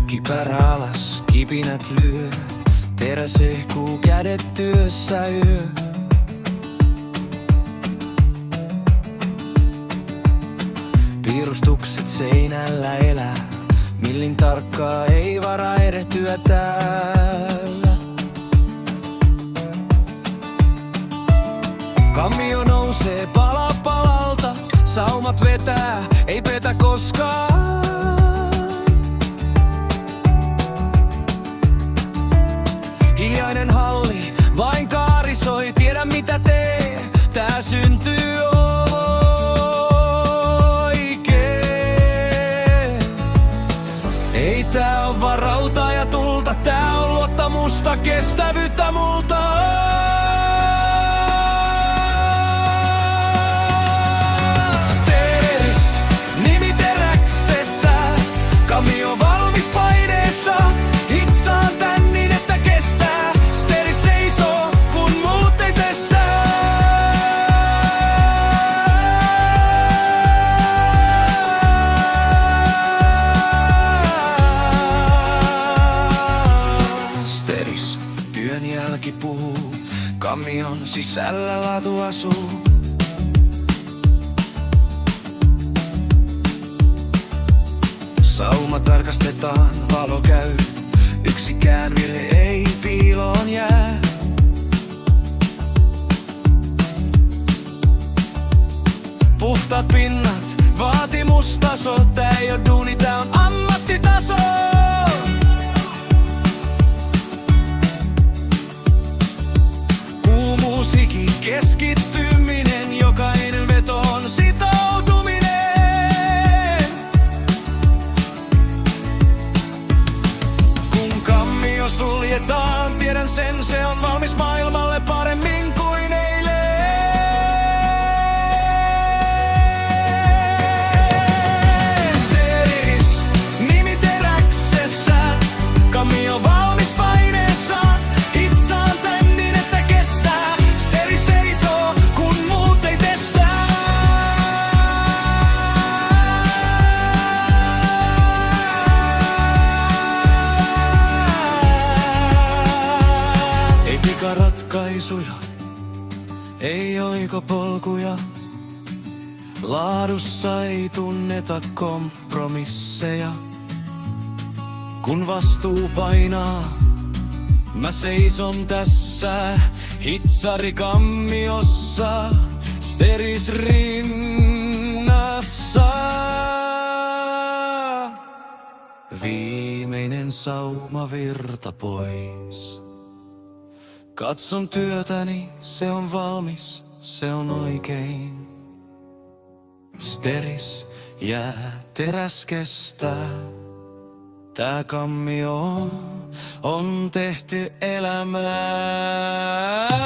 Kypärä alas, kipinät lyö, terä sehkuu, kädet työssä yö. Piirustukset seinällä elää, millin tarkkaa ei vara erehtyä täällä. Kammio nousee pala palalta, saumat vetää, ei petä koskaan. Hiljainen halli, vain kaarisoi, tiedä mitä tee, tää syntyy oikein. Ei tää on varauta ja tulta, tää on luottamusta, kestävyyttä multa. Steris, nimi teräksessä, kammio valmis paineessa, hitsaan tän niin että kestää. Steris seisoo, kun muut ei testää. Steris, työn jälki puhuu, kammion sisällä laatu asuu. Sauma tarkastetaan, valo käy, yksikään virhe ei piiloon jää. Puhtaat pinnat, vaatimustaso, tää ei oo duuni, tää on ammattitaso. Kuumuus, hiki, keskittyminen, jokainen veto on sitoutuminen. Kun kammio suljetaan, tiedän sen, se on valmis maailmalle paremmin kuin eilen. Steris, nimi teräksessä, kammio valmis paineessa, hitsaan tän niin että kestää. Steris seisoo, kun muut ei testää. Ei pikaratkaisuja, ei oikopolkuja. Laadussa ei tunneta kompromisseja. Kun vastuu painaa, mä seison tässä hitsarikammiossa, Steris rinnassa. Viimeinen sauma virta pois. Katson työtäni, se on valmis, se on oikein. Steris jää, teräs kestää. Tää kammio on tehty elämään.